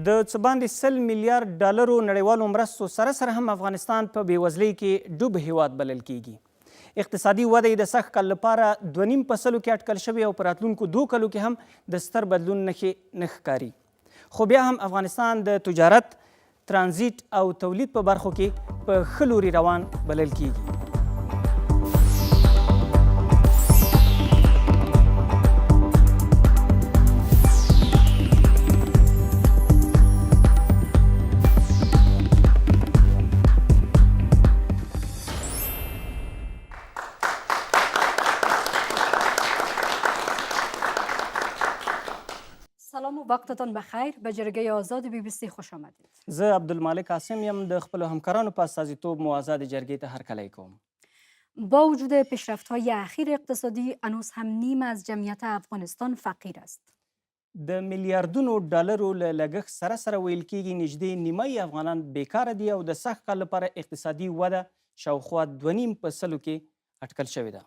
د څه باندې 100 میلیارډ ډالرو نړیوالو مرستو سره هم افغانستان په بېوزلۍ کې ډوب هیواد بلل کیږي. اقتصادي وده یې د سږ کال لپاره 2.5 په سلو کې اټکل شوې او په راتلونکو 2 کلو کې هم د ستر بدلون نښې نه ښکاري. خو بیا هم افغانستان د تجارت، ترانزیت او تولید په برخو کې په ښه لوري روان بلل کیږي. سلام و وقتتان بخیر. به جرگه آزاد BBC خوش آمدید. زه عبدالمالک قاسم یم، د خپلو همکارانو په استازیتوب مو آزاد جرګې ته هرکلی کوم. با وجود پیشرفت‌های اخیر اقتصادی هنوز هم نیم از جمعیت افغانستان فقیر است. د میلیاردونو ډالرو له لګښت سره ویل کېږي نږدې نیمه افغانان بیکاره دي او د سږ کال لپاره اقتصادي وده شاوخوا 2.5 په سلو کې اټکل شوې ده.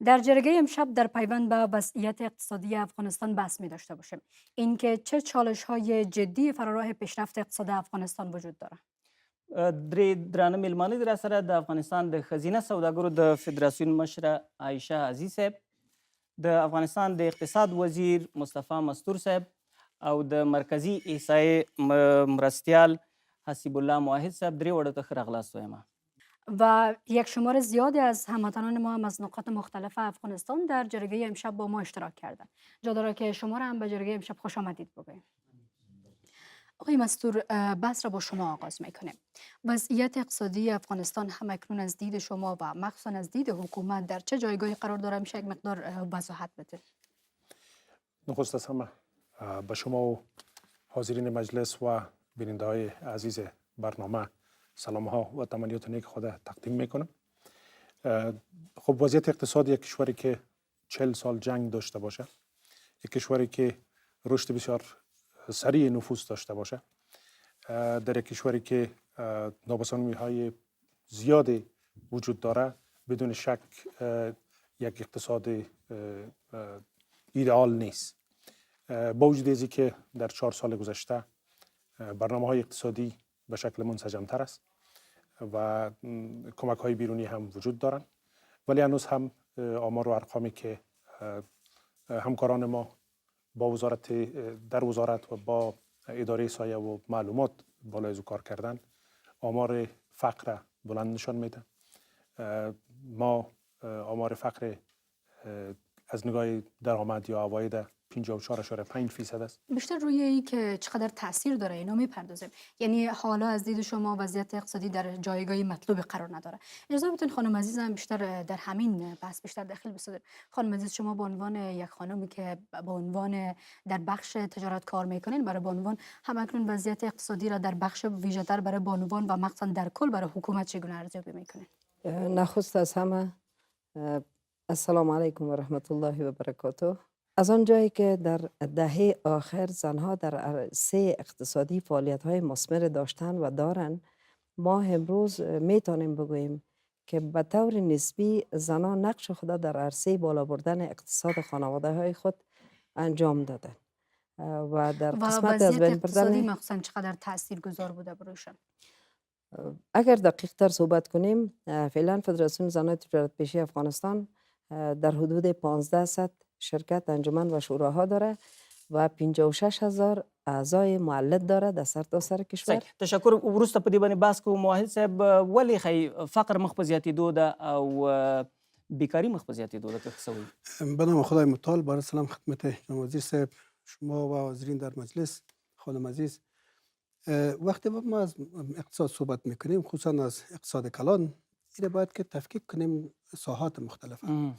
در جرگه امشب در پیوند به وضعیت اقتصادی افغانستان بحث می داشته باشیم. اینکه چه چالش‌های جدی فراراه پیشرفت اقتصاد افغانستان وجود داره. درې درانه میلمانه دي راسره، د افغانستان د ښځینه سوداګرو د فدراسیون مشره عایشه عزیز صاحب، د افغانستان د اقتصاد وزیر مصطفی مستور صاحب او د مرکزی احصایې مرستیال حسیب الله موحد صاحب. درې وړو ته ښه راغلاست وایم. و یک شمار زیادی از هموطنان ما هم از نقاط مختلف افغانستان در جرگه امشب با ما اشتراک کردند. جا داره که شما را هم به جرگه امشب خوش آمدید بگویم. آقای مستور، بحث را با شما آغاز میکنیم. وضعیت اقتصادی افغانستان هم اکنون از دید شما و مخصوصا از دید حکومت در چه جایگاهی قرار داره؟ میشه یک مقدار وضاحت بده؟ نخست از همه به شما و حاضرین مجلس و بیننده های عزیز برنامه سلام ها و تمنیات نیک خود تقدیم میکنم. خب وضعیت اقتصادی یک کشوری که 40 سال جنگ داشته باشه، یک کشوری که رشد بسیار سریع نفوذ داشته باشه، در یک کشوری که نابسامانی های زیادی وجود داره، بدون شک یک اقتصاد ایدئال نیست. با وجود ازی که در 4 سال گذشته برنامه های اقتصادی به شکل منسجم‌تر است و کمک های بیرونی هم وجود دارند، ولی هنوز هم آمار و ارقامی که همکاران ما با در وزارت و با اداره سایه و معلومات بالای از کار کردن، آمار فقر بلند نشان میده. ما آمار فقر از نگاه درآمد یا عواید 54.5% است. بیشتر روی این که چقدر تاثیر داره اینا میپردازیم. یعنی حالا از دید شما وضعیت اقتصادی در جایگاه مطلوب قرار نداره. اجازه بدین خانم عزیزم بیشتر در همین بحث بیشتر داخل بسازید. خانم عزیز، شما به عنوان یک خانمی که به عنوان در بخش تجارت کار میکنین، برای بانوان همکنون وضعیت اقتصادی را در بخش ویژه‌تر برای بانوان و مخصوصا در کل برای حکومت چگونه ارزیابی میکنین؟ نخست از همه السلام علیکم و رحمت الله و برکاته. از آن جایی که در دهه آخر زنها در عرصه اقتصادی فعالیت‌های مثمر داشتن و دارن، ما امروز میتونیم بگوییم که به طور نسبی زنان نقش خود در عرصه بالا بردن اقتصاد خانواده‌های خود انجام دادن و در قسمت از بین اقتصادی مخصوصا چقدر تاثیرگذار بوده بروشن؟ اگر دقیق تر صحبت کنیم، فعلا فدراسیون زنان تجارت پیشی افغانستان در حدود 1500 شرکت، انجمن و شوراها داره و 56,000 اعضای مولد داره در سرتاسر کشور. تشکر. وروسته په دې باندې بحث کوو. موحد صاحب، ولې ښایي فقر مخ په زیاتېدو ده او بیکاري مخ په زیاتېدو ده که څه وایي؟ به نام خدای متعال، با سلام خدمت جناب وزیر صاحب، شما و حاضرین در مجلس. خانم عزیز، وقتی ما از اقتصاد صحبت میکنیم، خصوصا از اقتصاد کلان، این باید که تفکیک کنیم ساحات مختلفه.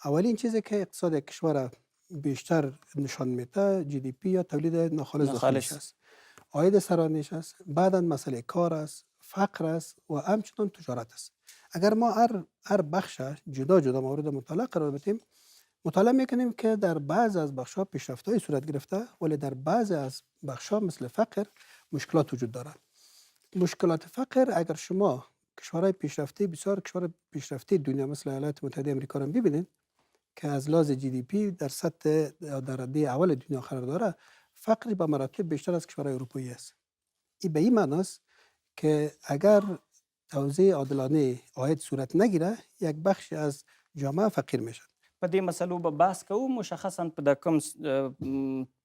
اولین چیزی که اقتصاد کشور بیشتر نشان میده جی دی پی یا تولید ناخالص داخلیش است، عاید سرانش است، بعدا مسئله کار است، فقر است و همچنان تجارت است. اگر ما هر بخش جدا جدا مورد مطالعه قرار بدیم، مطالعه میکنیم که در بعض از بخش‌ها پیشرفت‌های صورت گرفته، ولی در بعض از بخش‌ها مثل فقر مشکلات وجود دارد. مشکلات فقر اگر شما کشورهای پیشرفته، بسیار کشور پیشرفته دنیا مثل ایالات متحده آمریکا را ببینید که از لحاظ جی دی پی در سطح در رده اول دنیا قرار داره، فقر به مراتب بیشتر از کشورهای اروپایی است. این به این معنی است که اگر توزیع عادلانه عاید صورت نگیره، یک بخش از جامعه فقیر میشد. په دې مسلو به بحث کوو، مشخصا په د کوم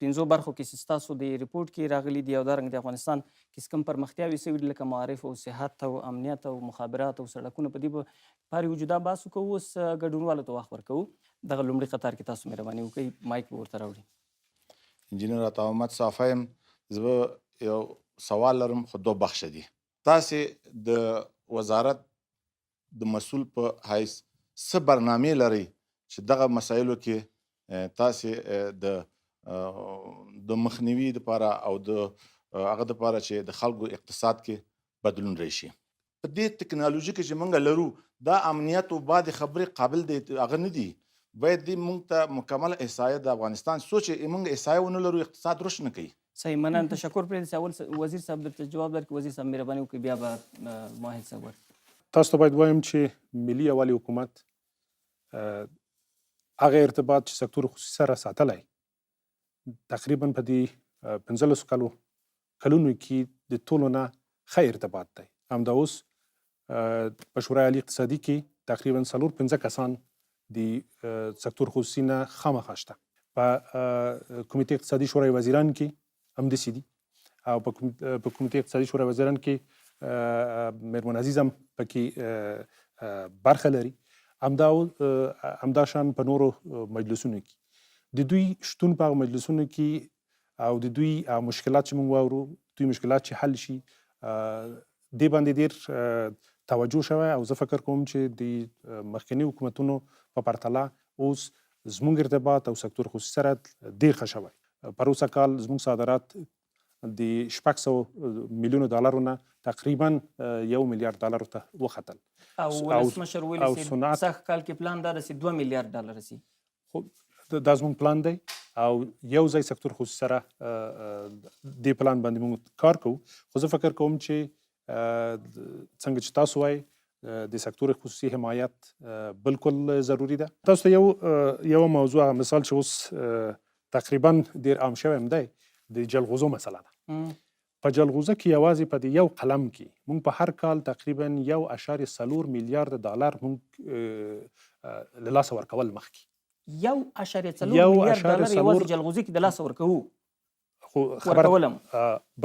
پنځو برخو کې چې ستاسو د ریپورټ کې راغلي دي او دارنګه د افغانستان کې کوم پرمختیاوې سوي دي لکه معارف او صحت او امنیت او مخابرات او سړکونه، په دې به پاري وجودا بحث وکړو. اوس ګډونوالو ته وخت ورکوو. دغه لومړي قطار کې تاسو مهرباني وکړئ، مایک به ورته راوړي. انجینر عطا محمد صافی یم. زه یو سوال لرم خو دوه بخشه دي. تاسې د وزارت د مسؤل په حیث څه برنامې لرئ چې دغه مسایلو کې تاسې د مخنیوي دپاره او د هغه دپاره چې د خلکو اقتصاد کې بدلون راشي؟ په دې ټکنالوژي کې چې موږ لرو دا امنیت او بعد خبرې قابل دی هغه نه دي. باید دې موږ ته مکمل احصایه د افغانستان سوچ موږ احصایه ونه لرو اقتصاد رشد نه کوي. صحیح، مننه، تشکر. پرېږدئ اول وزیر صاحب درته جواب درکړي. وزیر صاحب مهرباني وکړئ، بیا به ماهد صاحب ورکړي. تاسو ته باید وایم چې ملي یوالي حکومت هغه ارتباط چې سکتور خصوصي سره ساتلی تقریبا په دې 15 کلونو کې د ټولو نه ښه ارتباط دی. همدا اوس په شورای عالي اقتصادي کې تقریبا 4-5 کسان د سکتور خصوصي نه خامخا شته. په کمیټې اقتصادي شورای وزیران کې همداسې دي او په کمیټې اقتصادي شورای وزیران کې میرمن عزیز هم پکې برخه لري. همدا شان په نورو مجلسونو کې د دوی شتون په مجلسونو کې او د دوی مشکلات چې موږ واورو، دوی مشکلات چې حل شي، دې باندې ډېر توجه شوی او زه فکر کوم چې د مخکني حکومتونو په پرتله اوس زموږ ارتباط او سکتور خصوصي سره ډېر ښه شوی. پروسه کال زموږ صادرات د 600 میلیونو ډالرو نه تقریبا $1 میلیارډ ته وختل. او ولسمشر ویلي چې سږ کال کې پلان دا ده چې $2 میلیارډ شي. خو دا زموږ پلان دی او یو ځای سکتور خصوصي سره دې پلان باندې موږ کار کوو. خو زه فکر کوم چې څنګه چې تاسو وایي د سکتور خصوصي حمایت بالکل ضروري ده. تاسو ته یو موضوع مثال چې اوس تقریبا ډېر عام شوی هم دی، د جلغوزو مسله ده. په جلغوزه کې یوازې په دې یو قلم کې موږ په هر کال تقریبا $1.4 میلیارډ موږ له لاسه ورکول مخکې. $1.4 میلیارډ یوازې جلغوزي کې د لاسه ورکوو. خو ورکولم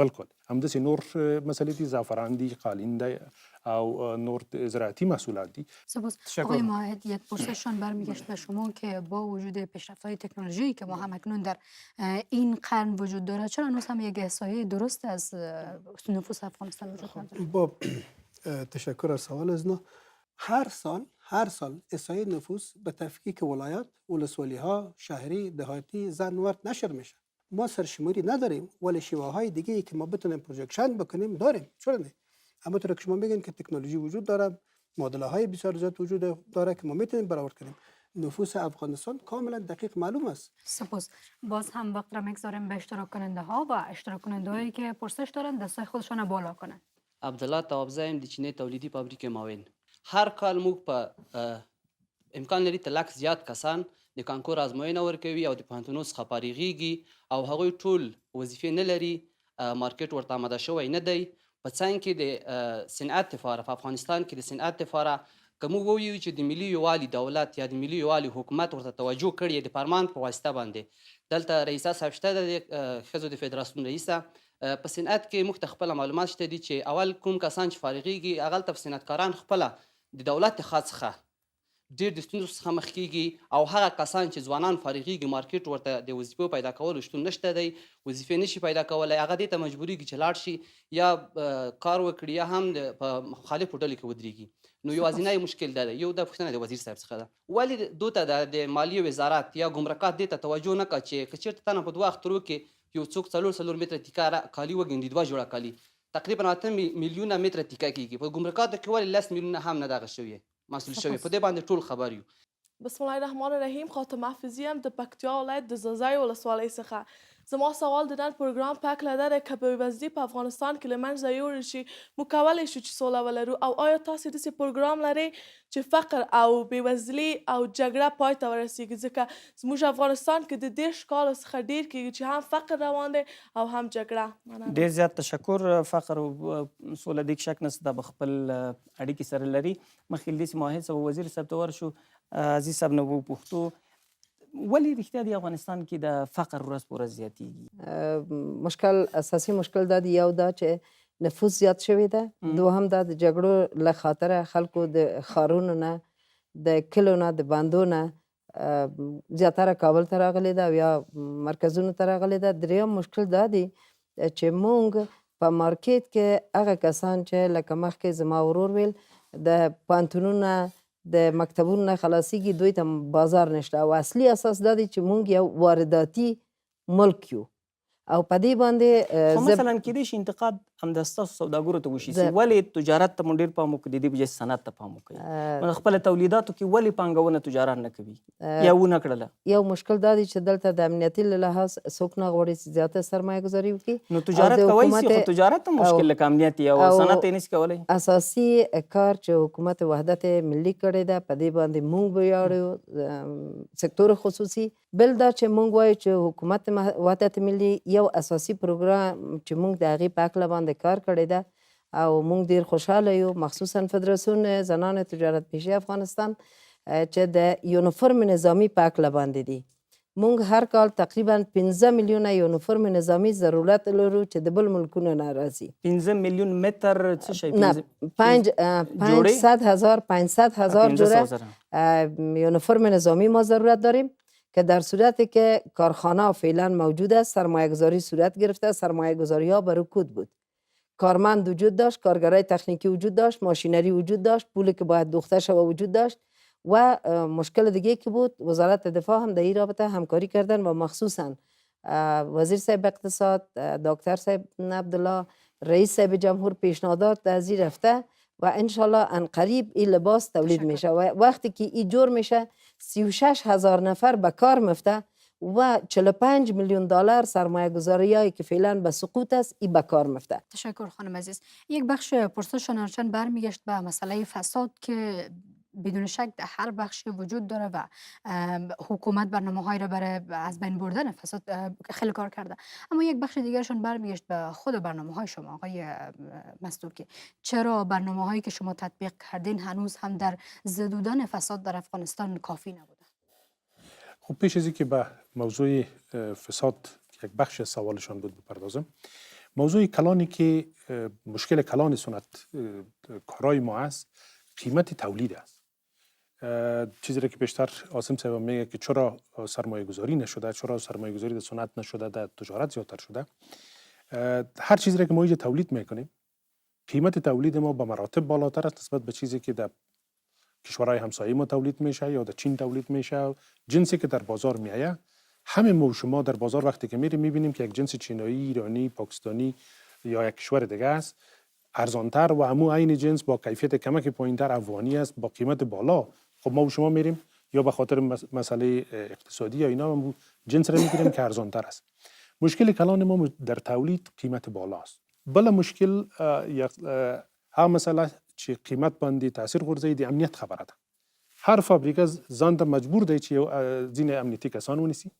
بالکل همداسې نور مسئله دي، زعفران دي، قالین دی او نور زراعتی محصولات دي. سپاس. آقای ماهد، یک پرسششان برمیگشت به شما که با وجود پیشرفت‌های تکنولوژی که ما هم اکنون در این قرن وجود داره، چرا هنوز هم یک احصایه درست از نفوس افغانستان وجود نداره؟ با تشکر از سوال ازنا. هر سال احصایه نفوس به تفکیک ولایات، ولسوالی‌ها، شهری، دهاتی، زن مرد نشر میشه. ما سرشماری نداریم ولی شیوه های دیگه که ما بتونیم پروژکشن بکنیم داریم. چرا نه؟ اما طور که شما میگین که تکنولوژی وجود داره، معادله های بسیار زیاد وجود داره که ما میتونیم برآورد کنیم. نفوس افغانستان کاملا دقیق معلوم است. سپاس. باز هم وقت را میگذاریم به اشتراک کننده ها و اشتراک کننده هایی که پرسش دارن دستای خودشان بالا کنن. عبدالله توابزایم د چینی تولیدی فابریک ماوین. هر کال موږ په امکان لري تلک زیات کسان د کانکور ازموینه ورکوي او د پوهنتونو څخه فارغیږي او هغوی ټول وظیفې نه لري، مارکیټ ورته آماده شوی نه دی. په څنګ کې د صنعت لپاره په افغانستان کې د صنعت لپاره که موږ ووایو چې د ملي یووالي دولت یا د ملي یووالي حکومت ورته توجه کړې د فرمان په واسطه باندې، دلته رئیسه صاحب شته د ښځو د فدراسیون رئیسه، په صنعت کې موږ ته خپله معلومات شته دي چې اول کوم کسان چې فارغیږي هغلته صنعتکاران خپله د دولت څخه ډېر د ستونزو څخه مخ کېږي او هغه کسان چې ځوانان فارغیږي مارکیټ ورته د وظیفو پیدا کولو شتون نشته دی، وظیفې نشي پیدا کولی، هغه دې ته مجبوریږي چې لاړ شي یا کار وکړي یا هم په مخالفو ډلو کې ودرېږي. نو یوازینی مشکل دا دی. یو دا پوښتنه د وزیر صاحب څخه ده، ولې دو ته د مالیې وزارت یا ګمرکات دې ته توجه نه کړه چې که چېرته تا نه په 2 اخترو کې یو څوک 4 متره تیکه کالي وګنډي، 2 جوړه کالي تقریبا 8 میلیونه متره تیکه کېږي، په ګمرکاتو کې ولې 10 میلیونه هم نه دغه شوي مسئول شوی؟ په دې باندې ټول خبر یو. بسم الله الرحمن الرحیم. خاتمه حافظی هم د پکتیا ولایت د زازای ولسوالۍ څخه. زما سوال د نن پروګرام په هکله دا دی که بېوزلي په افغانستان کې له منځه یوړل شي موږ کولی شو چې سوله ولرو او آیا تاسې داسې پروګرام لرئ چې فقر او بېوزلي او جګړه پای ته ورسیږي ځکه زموږ افغانستان کې د 10 کالو څخه ډېر کېږي چې هم فقر روان دی او هم جګړه. ډېر زیات تشکر. فقر او سوله د شک نشته به خپل اړیکې سره لري. مخکې له دې چې ماهر صاحب وزیر صاحب ته ورشو، عزیز صاحب نه وپوښتو ولې رښتیا د افغانستان کې د فقر ورځ په ورځ زیاتېږي؟ مشکل اساسي مشکل دا دی، یو دا چې نفوس زیات شوی ده، دوهم دا د جګړو له خاطره خلکو د ښارونو نه د کلو نه د بندو نه زیاتره کابل ته راغلې ده او یا مرکزونو ته راغلې ده. دریم مشکل دا دی چې موږ په مارکیټ کې هغه کسان چې لکه مخکې زما ورور ویل د پوهنتونونو د مکتبونو نه خلاصیږي، دوی ته بازار نشته او اصلي اساس دا دی چې موږ یو وارداتي ملک یو او په دې باندې خو مثلا کېدای شي انتقاد همدا ستاسو سوداګرو ته وشي چې ولې تجارت ته مو ډېر پام وکړي، د دې په ځای صنعت ته پام وکړي، خپله تولیداتو کې ولې پانګونه تجارت نه کوي یا ونه کړله؟ یو مشکل دا دی چې دلته د امنیتي له لحاظ څوک نه غواړي چې زیاته سرمایه ګذاري وکړي. نو تجارت کولی شي خو تجارت هم مشکل لکه امنیت او صنعت یې نشي کولی. اساسي کار چې حکومت وحدت ملي کړی ده په دې باندې موږ ویاړو، سکتور خصوصي. بل دا چې موږ وایو چې حکومت وحدت ملي یو اساسي پروګرام چې موږ د هغې په هکله باندې کار کړی ده او موږ ډېر خوشحاله یو، مخصوصا فدراسیون زنان تجارت پیشې افغانستان چې د یونیفرم نظامي په هکله باندې دی. موږ هر کال تقریبا 15 میلیونه یونیفرم نظامي ضرورت لرو چې د بل ملکونو نه راځي. 15 میلیون متر څه شی؟ نه 500,000 جوره یونیفرم نظامی ما ضرورت داریم که در صورتی که کارخانه فعلا موجود است، سرمایه گذاری صورت گرفته، سرمایه گذاری ها به رکود بود، کارمند وجود داشت، کارگرای تکنیکی وجود داشت، ماشینری وجود داشت، پولی که باید دوخته شود وجود داشت و مشکل دیگه که بود وزارت دفاع هم در این رابطه همکاری کردن و مخصوصا وزیر صاحب اقتصاد دکتر صاحب عبدالله رئیس صاحب جمهور پیشنهادات از این رفته و انشالله انقریب این لباس تولید میشه و وقتی که این جور میشه 36,000 نفر به کار میفته و 45 میلیون دلار سرمایه گذاری هایی که فعلا به سقوط است این به کار میفته. تشکر خانم عزیز. یک بخش پرسش هنرچند برمیگشت به مسئله فساد که بدون شک در هر بخشی وجود داره و حکومت برنامه‌هایی را برای از بین بردن فساد خیلی کار کرده، اما یک بخش دیگرشون برمیگشت به خود برنامه‌های شما آقای مصدوق که چرا برنامه‌هایی که شما تطبیق کردین هنوز هم در زدودن فساد در افغانستان کافی نبوده؟ خب پیش از اینکه به موضوع فساد یک بخش سوالشان بود بپردازم، موضوع کلانی که مشکل کلان سنت کارای ما است قیمت تولید است. چیزی را که بیشتر عاصم صاحب میگه که چرا سرمایه گذاری نشده، چرا سرمایه گذاری در صنعت نشده، در تجارت زیادتر شده. هر چیزی را که ما اینجا تولید میکنیم قیمت تولید ما به مراتب بالاتر است نسبت به چیزی که در کشورهای همسایه ما تولید میشه یا در چین تولید میشه. جنسی که در بازار میایه همه ما و شما در بازار وقتی که میریم میبینیم که یک جنس چینایی، ایرانی، پاکستانی یا یک کشور دیگه است ارزانتر و همون عین جنس با کیفیت کمک پایینتر افغانی است با قیمت بالا. خب ما و شما میریم یا به خاطر مسئله اقتصادی یا اینا هم جنس را میگیریم که ارزانتر است. مشکل کلان ما در تولید قیمت بالا است. بله مشکل ها مسئله چې قیمت باندې تاثیر غورځوي د امنیت خبره ده. هر فابریکه ځان ته مجبور دی چې ځینې امنیتي کسان ونیسي،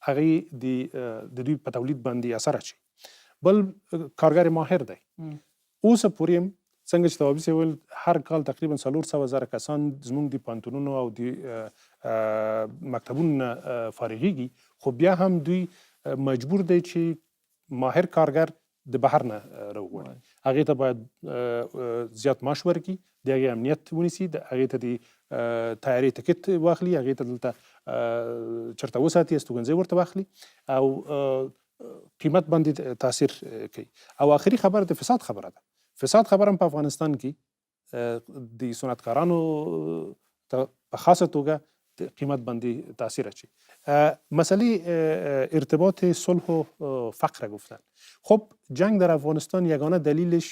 هغې د دوی په تولید باندې اثر اچوي. بل کارګر ماهر دی. اوسه پورې هم څنګه چې توابي صاحب ویل هر کال تقریبا 400,000 کسان زموږ د پوهنتونونو او د مکتبونو نه فارغېږي، خو بیا هم دوی مجبور دی چې ماهر کارګر د بهر نه راوغواړي. هغې ته باید زیات معاش ورکړي، د هغې امنیت ونیسي، هغې ته د طیارې ټکټ واخلي، هغې ته دلته چېرته وساتي، استوګنځی ورته واخلي او قیمت باندې تاثیر کوي. او آخري خبره د فساد خبره ده. فساد خبره هم په افغانستان کې د صنعتکارانو ته په خاصه توګه قیمت باندې تاثیر اچوي. مسئله ارتباط صلح و فقر گفتن. خب جنگ در افغانستان یگانه دلیلش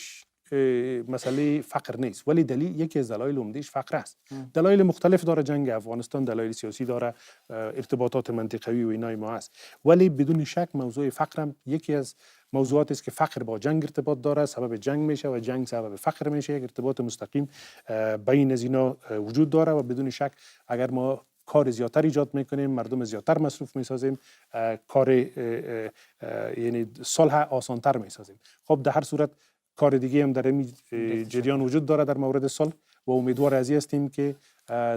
مسئله فقر نیست، ولی یکی از دلایل عمدهش فقر است. دلایل مختلف داره جنگ افغانستان، دلایل سیاسی داره، ارتباطات منطقوی و اینای ما است، ولی بدون شک موضوع فقر هم یکی از موضوعاتی است که فقر با جنگ ارتباط داره، سبب جنگ میشه و جنگ سبب فقر میشه. یک ارتباط مستقیم بین از اینا وجود داره و بدون شک اگر ما کار زیادتر ایجاد میکنیم، مردم زیادتر مصروف میسازیم، کار یعنی صلح آسانتر میسازیم. خب در هر صورت کار دیگه هم در این جریان وجود داره در مورد صلح و امیدوار از این هستیم که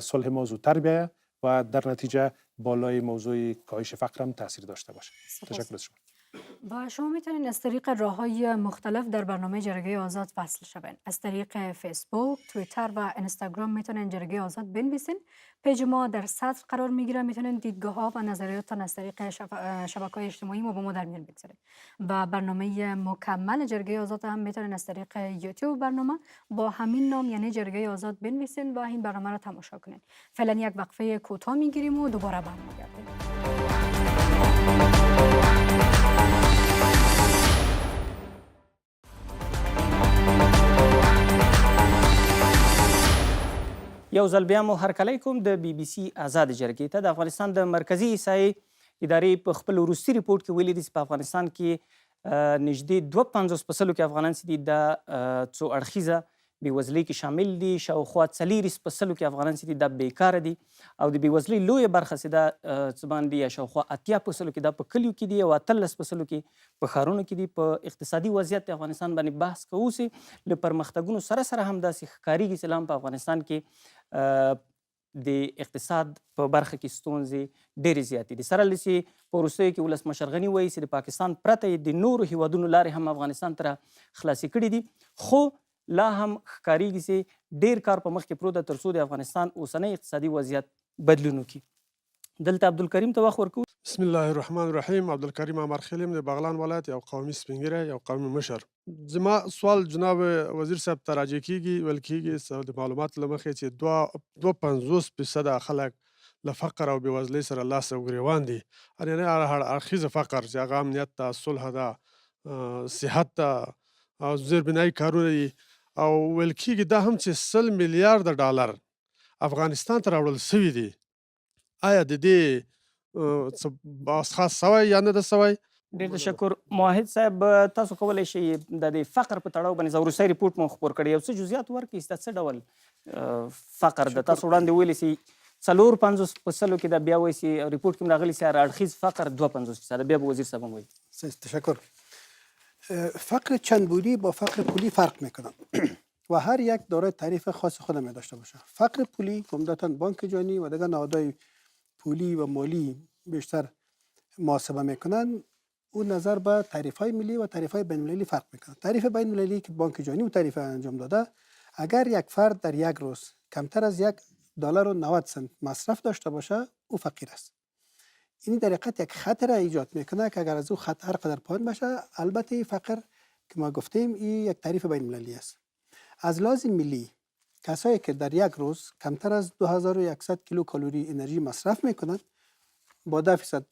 صلح ما زودتر بیاید و در نتیجه بالای موضوع کاهش فقر هم تاثیر داشته باشه. تشکر از شما. و شما میتونید از طریق راه‌های مختلف در برنامه جرگه آزاد وصل شوین. از طریق فیسبوک، توییتر و اینستاگرام میتونید جرگه آزاد بنویسین. پیج ما در صدر قرار میگیره، میتونید دیدگاه‌ها و نظریاتتان از طریق شبکه‌های اجتماعی ما با ما در میان بگذارید. و برنامه مکمل جرگه آزاد هم میتونید از طریق یوتیوب برنامه با همین نام یعنی جرگه آزاد بنویسین و این برنامه را تماشا کنید. فعلا یک وقفه کوتاه میگیریم و دوباره برمیگردیم. یو ځل بیا مو هرکلی کوم د بي بي سي آزاد جرګې ته. د افغانستان د مرکزي احصایې ادارې په خپل وروستي ریپورټ کې ویلي دي چې په افغانستان کې نږدې 52% کې افغانان چې دي د څو اړخیزه بېوزلۍ کې شامل دي، شاوخوا 40% کې افغانان چې دي دا بیکاره دي او د بېوزلۍ لویه برخه چې دا څه باندې یا شاوخوا 80% کې دا په کلیو کې دي او 18% کې په ښارونو کې دي. په اقتصادي وضعیت د افغانستان باندې بحث کوو چې له پرمختګونو سره سره هم داسې ښکارېږي چې لا هم په افغانستان کې د اقتصاد په برخه کې ستونزې ډېرې زیاتې دي. سره له چې په وروستیو کې ولسمشر غني وایي چې د پاکستان پرته یې د نورو هیوادونو لارې هم افغانستان ته خلاصې کړي دي، خو لا هم ښکارېږي چې ډېر کار په مخ کې پروت ده تر څو د افغانستان اوسنی اقتصادي وضعیت بدلون وکړي. دلته عبدالکریم ته وخت ورکوو. بسم الله الرحمن الرحیم. عبدالکریم امرخیل یم د بغلان ولایت، یو قومي سپینګیری، یو قومي مشر. زما سوال جناب وزیر صاحب ته راجع کیږي، ویل کیږي د معلوماتو له مخې چې 52% خلک له فقر او بېوزلۍ سره لاس او ګریوان دي، یعنې هر اړخیزه فقر چې هغه امنیت ته، صلح ته، صحت ته او زیربنایي کارونه دي. او ویل کیږي دا هم چې 100 میلیارده ډالر افغانستان ته راوړل سوي دي. آیا د دې څه خاص سوی یا نه ده سوی؟ ډېر تشکر. موحد صاحب تاسو کولی شئ د فقر په تړاو باندې وروستی ریپورټ مو خپور کړی، یو څه جزئیات ورکړئ چې دا څه ډول فقر ده؟ تاسو وړاندې ویلي چې 54% کې دا بیا وایي چې ریپورټ کې هم راغلي چې هر اړخیز فقر 52%. بیا به وزیر صاحب هم وایي. تشکر. فقر چند بودی با فقر پولی فرق میکنن و هر یک دارای تعریف خاص خود می داشته باشه. فقر پولی عمدتاً بانک جهانی و دیگر نهادهای پولی و مالی بیشتر محاسبه میکنن. اون نظر به تعریف های ملی و تعریف های بین المللی فرق میکنه. تعریف بین المللی که بانک جهانی و تعریف انجام داده، اگر یک فرد در یک روز کمتر از $1.90 مصرف داشته باشه او فقیر است. این در حقیقت یک خطر ایجاد میکنه که اگر از او خطر هر قدر پایین باشه، البته فقر که ما گفتیم این یک تعریف بین المللی است. از لحاظ ملی کسایی که در یک روز کمتر از 2100 کیلو کالری انرژی مصرف میکنند با 10%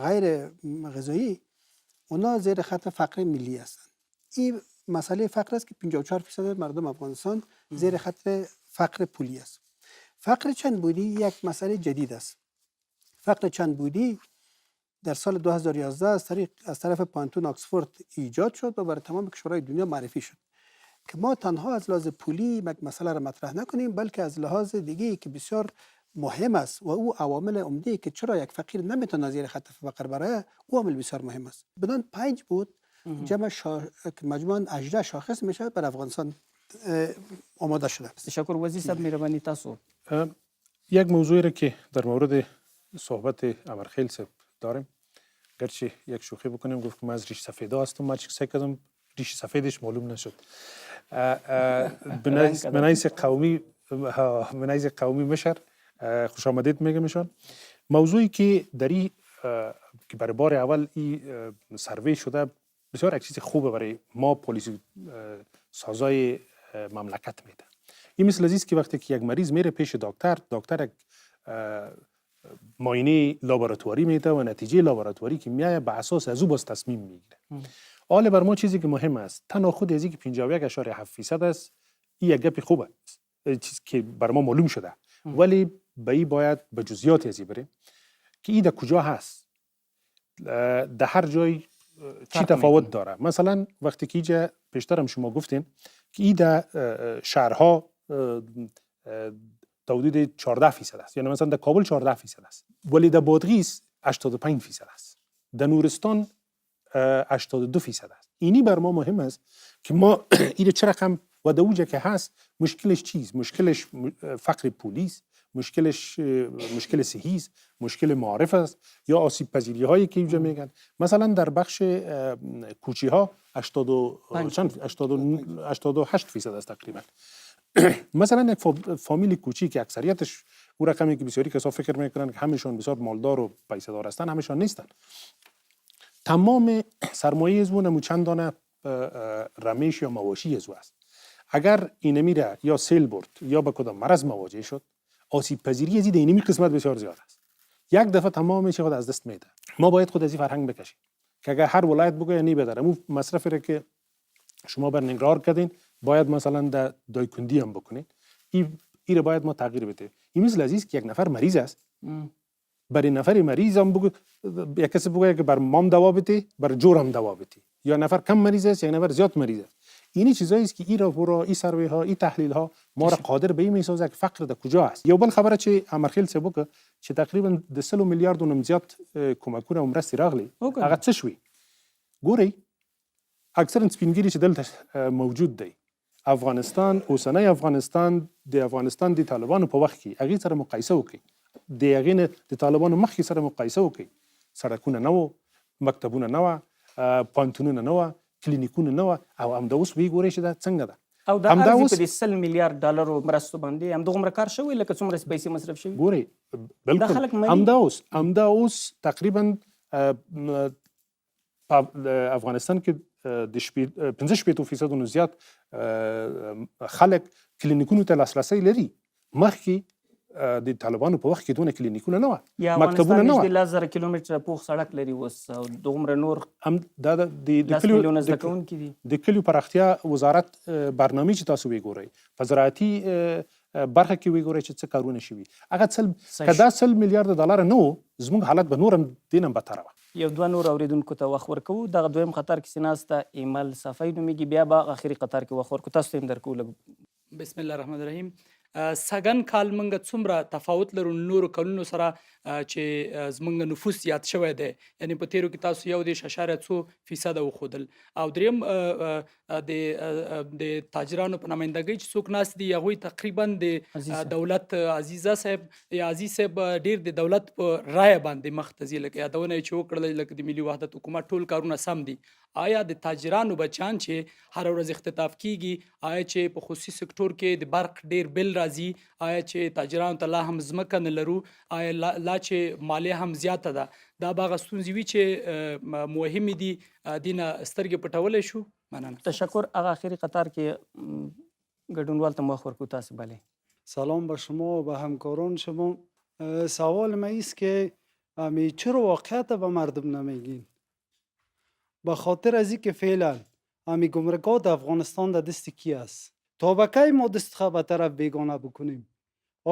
غیر غذایی، اونا زیر خط فقر ملی هستند. این مسئله فقر است که 54% مردم افغانستان زیر خط فقر پولی است. فقر چند بودی یک مسئله جدید است. فقر چند بودی در سال 2011 از طرف پانتون آکسفورد ایجاد شد و بر تمام کشورهای دنیا معرفی شد که ما تنها از لحاظ پولی یک مسئله را مطرح نکنیم، بلکه از لحاظ دیگه که بسیار مهم است و او عوامل عمده که چرا یک فقیر نمیتونه زیر خط فقر بره، او عامل بسیار مهم است. بدون 5 بود مجموعاً 18 شاخص میشه بر افغانستان آماده شده. تشکر. وزیر صاحب مهربانی تاسو. یک موضوعی را که در مورد صحبت امرخیل صاحب داریم، گرچه یک شوخی بکنیم، گفت که من از ریش سفیدا هستم، من چک کردم ریش سفیدش معلوم نشد. بنایز قومی مشر خوش آمدید میگمشان. موضوعی که دری که برای بار اول این سروی شده بسیار یک چیز خوبه برای ما پلیسی سازای مملکت میده. این مثل عزیز که وقتی که یک مریض میره پیش دکتر یک معاینه لابراتواری میده و نتیجه لابراتواری که میایه به اساس از او باز تصمیم میگیره. حالا بر ما چیزی که مهم است تناخود از اینکه 51.7% است، این یک گپ خوبه، چیزی که بر ما معلوم شده، ولی به این باید به جزئیات از این بریم که این در کجا هست، در هر جای چی تفاوت داره. مثلا وقتی که اینجا پیشتر هم شما گفتین که این در شهرها حدود 14% است، یعنی مثلا در کابل 14% است، ولی در بادغیس 85% است، در نورستان 82% است. اینی بر ما مهم است که ما این چه رقم و در اوجه که هست مشکلش چیست؟ مشکلش فقر پولیس، مشکلش مشکل صحی است، مشکل معارف است، یا آسیب پذیری هایی که اینجا میگن. مثلا در بخش کوچی ها 88% است تقریبا. مثلا یک فامیل کوچی که اکثریتش او رقمی که بسیاری کسا فکر میکنن که همشون بسیار مالدار و پیسه دار هستن، همشون نیستن. تمام سرمایه از اون چند دانه رمیش یا مواشی از او است. اگر این میره یا سیل برد یا به کدام مرض مواجه شد، آسیب پذیری از اینمی قسمت بسیار زیاد است. یک دفعه تمام چیز از دست میده. ما باید خود از این فرهنگ بکشیم که اگر هر ولایت بگه نی بداره، مو مصرفی را که شما بر نگران کردین باید مثلا در دایکندی هم بکنید. این باید ما تغییر بدیم. این مثل عزیز که یک نفر مریض است، برای نفر مریض هم بگو، یک کسی بگه که بر مام دوا بده، بر جور هم دوا بده، یا نفر کم مریض است یا نفر زیاد مریض است. اینی چیزایی است که این را این سروی ها، این تحلیل ها ما را قادر به این میسازه که فقر در کجا است. یو بل خبره چې امرخیل څه بوکه چې تقریبا د 100 میلیارډ نم زیات کومکونه او مرستې راغلي، هغه څه شوي؟ ګورئ اکثرا سپینګیري چې دلته موجود دی، افغانستان، اوسنی افغانستان د افغانستان د طالبانو په وخت کې هغې سره مقایسه وکړي، د هغې نه د طالبانو مخکې سره مقایسه وکړي، سړکونه نه وو، مکتبونه نه وه، پوهنتونونه نه وه، کلینیکونه نه وه، او همدا اوس وګورئ چې دا څنګه ده. او د ارزي په 100 میلیارډ ډالرو مرستو باندې همدغومره کار شوی لکه څومره پیسې مصرف شوي؟ ګورئ بالکل همدا اوس تقریبا په افغانستان کې د 15% زیات خلک کلینیکونو ته لاسرسی لري. مخکې د طالبانو په وخت کې دونه کلینیکونه نه وه، مکتبونه نه وه. افغانستان 10,000 کیلومتره پوخ سړک لري اوس او دغومره نور دا د میلیونه زده کوونکي دي. د کلیو پراختیا وزارت برنامه چې تاسو وګورئ په زراعتي برخه کې وګورئ چې څه کارونه شوي، هغه که دا 100 میلیارډ ډالر نه و، زموږ حالت به نور هم دین هم بدتره وه. یو دوه نور اوریدونکو ته وخت ورکوو. دغه دویم قطار کې ناسته ایمل صفی نومیږي، بیا به اخري قطار کې وخت ورکوو. تاسو ته هم درکوو لږ. بسم الله الرحمن الرحیم. سږن کال موږ څومره تفاوت لرو نورو کلونو سره چې زموږ نفوس زیات شوی دی، یعنی په تیرو کې تاسو 1.2% وښودل، او دریم د تاجرانو په نمایندګۍ چې څوک ناست دي هغوی تقریبا د دولت عزیز صاحب ډیر د دولت په رایه باندې مخ ته ځي، لکه یادونه یې چې وکړله لکه د ملي وحدت حکومت ټول کارونه سم دي. آیا د تاجرانو بچیان چې هر ورځ اختطاف کیږي، آیا چې په خصوصي سکتور کې د برق ډیر بل راځي، آیا چې تاجرانو ته لا هم ځمکه نه لرو، آیا لا چې مالیه هم زیاته ده، دا به هغه ستونزې وي چې مهمې دي دینه سترګې پټولی شو؟ مننه. تشکر. هغه آخري قطار کې ګډونوال ته وخت ورکوو. تاسو بله. سلام به شما و به همکاران شما. سوال ما ایست که چرا واقعیت به مردم نمیگین؟ به خاطر از اینکه فعلا همی گمرکات افغانستان در دست کی است؟ تا به کی ما دست خواه به طرف بیگانه بکنیم؟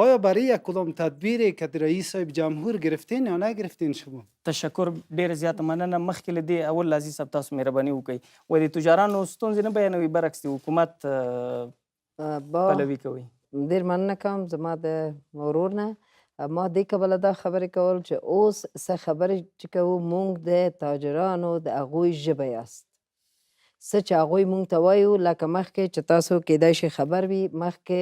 آیا برای یک کدام تدبیری که رئیس صاحب جمهور گرفتین یا نگرفتین شما؟ تشکر. ډېره زیاته مننه. مخکې له دې اول عزیز صاحب تاسو مهرباني وکړئ، ولې تجارانو ستونزې نه بیانوي، برعکس د حکومت پلوي کوي. ډېر مننه کوم زما د ورور نه. ما دې کبله دا خبرې کول چې اوس څه خبرې چې کوو موږ د تاجرانو د هغوی ژبه یاست. څه چې هغوی موږ ته وایو، لکه مخکې چې تاسو کیدای شي خبر وي، مخکې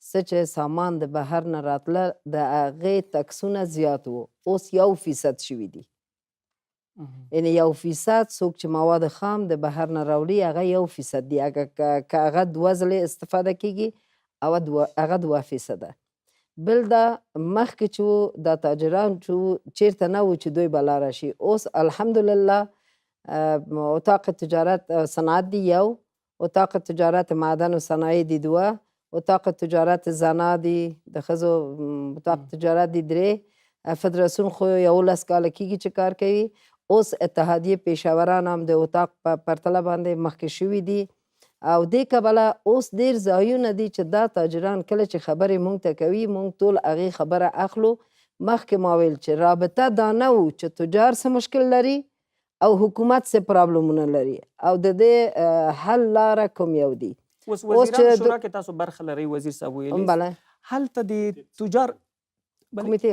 څه چې سامان د بهر نه راتله د هغې تکسونه زیات وو، اوس 1% شوي دي. یعنې 1% څوک چې مواد خام د بهر نه راوړي هغه 1% دي. که هغه 2 ځلې استفاده کیږي هغه 2% ده. بل دا مخکې چې وو دا تاجران چې چیرته نه وو چې دوی به لاره شي، اوس الحمدلله اتاق تجارت صنعت دی 1، اتاق تجارت معدن و صنایع دی 2، اتاق تجارت زنا دی د ښځو اتاق تجارت دی 3. فدراسیون خو 11 کاله کېږي چې کار کوي. اوس اتحادیه پیشوران هم د اتاق په پرتله باندې مخکې شوي دي او دې کبله اوس ډېر ځایونه دي چې دا تاجران کله چې خبرې مونږ ته کوي مونږ ټول هغې خبره اخلو. مخکې ما ویل چې رابطه دا نه و چې تجار څه مشکل لري او حکومت څه پرابلمونه لري او د دې حل لاره کوم یو دي. اوس وزیرانو شورا کې تاسو برخه لرئ وزیر صاحب ویلي بله هلته د تجار کمیټې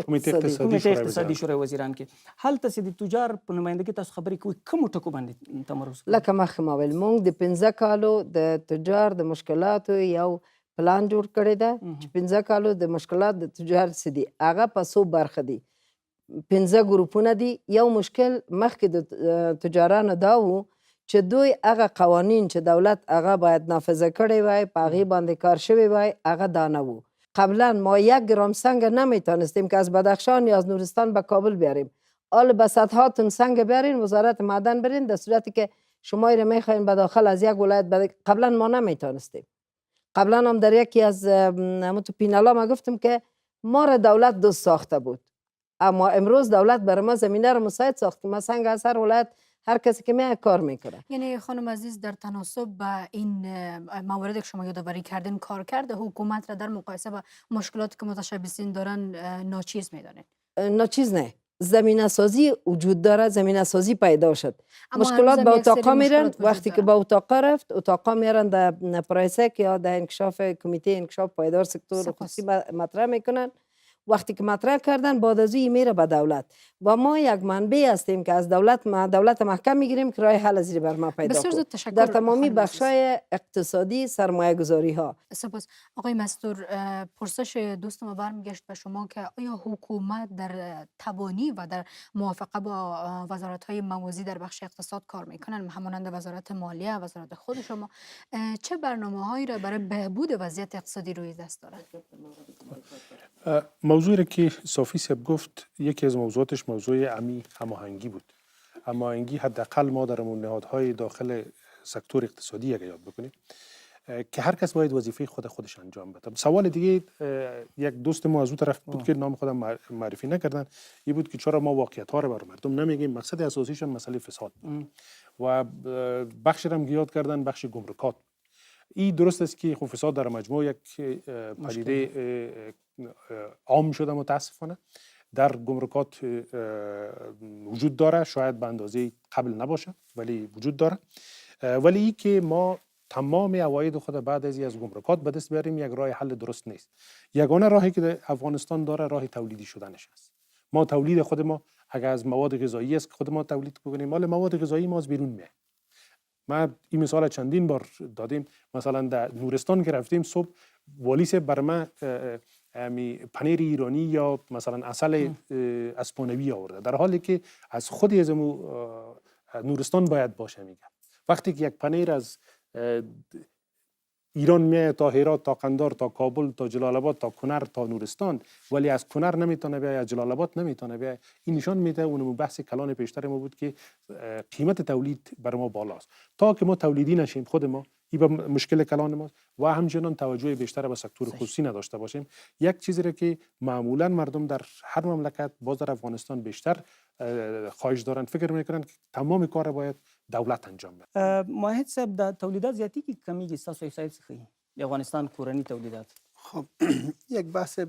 اقتصادي شورای وزیران کې هلته چې د تجار په نمایندګۍ تاسو خبرې کوئ کومو ټکو باندې تمرکز کوئ؟ لکه مخکې ما ویل مونږ د 15 کالو د تجار د مشکلاتو یو پلان جوړ کړی ده چې 15 کالو د مشکلات د تجار څه دي هغه په څو برخه دي 15 ګروپونه دي. یو مشکل مخکې د تجارانو دا و چې دوی هغه قوانین چې دولت هغه باید نافذه کړی وای په هغې باندې کار شوی وای هغه دا نه و. قبلا ما 1 گرم سنگ نمیتونستیم که از بدخشان یا از نورستان به کابل بیاریم. حالا به صدهاتون سنگ بیارین وزارت معدن برین در صورتی که شما رو میخواین به داخل از یک ولایت قبلا ما نمیتونستیم. قبلا هم در یکی از پینالا ما گفتم که ما را دولت دوست ساخته بود اما امروز دولت برای ما زمینه رو مساعد ساخته. ما سنگ از هر ولایت هر کسی که میاد کار میکنه. یعنی خانم عزیز در تناسب با این مواردی که شما یادآوری کردین کار کرده حکومت را در مقایسه با مشکلاتی که متشبثین دارن ناچیز میدانید؟ ناچیز نه. زمینه سازی وجود داره زمینه سازی پیدا شد. مشکلات به اتاقا میرن وقتی که به اتاقا رفت اتاقا میرن در پرایسک یا در انکشاف کمیته انکشاف پایدار سکتور خصوصی مطرح میکنن. وقتی که مطرح کردن بعد از این میره به دولت و ما یک منبع هستیم که از دولت محکم میگیریم که راه حل زیر بر ما پیدا کنه در تمامی بخشای اقتصادی سرمایه گذاری ها. سپاس. آقای مستور پرسش دوست ما برمیگشت به شما که آیا حکومت در تبانی و در موافقه با وزارت های موازی در بخش اقتصاد کار میکنن همانند وزارت مالیه وزارت خود شما چه برنامه هایی را برای بهبود وضعیت اقتصادی روی دست دارند؟ موضوعی را که صافی صاحب گفت یکی از موضوعاتش موضوع هماهنگی بود. هماهنگی حداقل ما در نهادهای داخل سکتور اقتصادی اگه یاد بکنیم که هر کس باید وظیفه خودش انجام بده. سوال دیگه یک دوست ما از اون طرف بود که نام خودم معرفی نکردن این بود که چرا ما واقعیت ها رو برای مردم نمیگیم. مقصد اساسیش مسئله فساد و بخشی هم یاد کردن بخش گمرکات. این درست است که فساد در مجموع یک پدیده عام شده متاسفانه در گمرکات وجود داره شاید به اندازه قبل نباشه ولی وجود داره ولی این که ما تمام عواید خود بعد از گمرکات به دست بیاریم یک راه حل درست نیست. یگانه راهی که افغانستان داره راه تولیدی شدنش است. ما تولید خود ما اگر از مواد غذایی است که خود ما تولید بکنیم مال مواد غذایی ما از بیرون میاد. ما این مثال چندین بار دادیم مثلا در نورستان که رفتیم صبح والیس بر ما پنیر ایرانی یا مثلا عسل اسپانوی آورده در حالی که از خود از نورستان باید باشه. میگه وقتی که یک پنیر از ایران میاد تا هرات تا قندار تا کابل تا جلال آباد تا کنر تا نورستان ولی از کنر نمیتونه بیاید از جلال آباد نمیتونه بیاید این نشان میده اون بحث کلان پیشتر ما بود که قیمت تولید بر ما بالاست. تا که ما تولیدی نشیم خود ما این به مشکل کلان ماست و همچنان توجه بیشتر به سکتور خصوصی نداشته باشیم. یک چیزی را که معمولا مردم در هر مملکت باز در افغانستان بیشتر خواهش دارن فکر میکنن که تمام کار باید دولت انجام بده. ماهد صاحب د تولیدات زیاتی کی کمیږي تاسو حساب څخه د افغانستان کورنی تولیدات خب یک بحث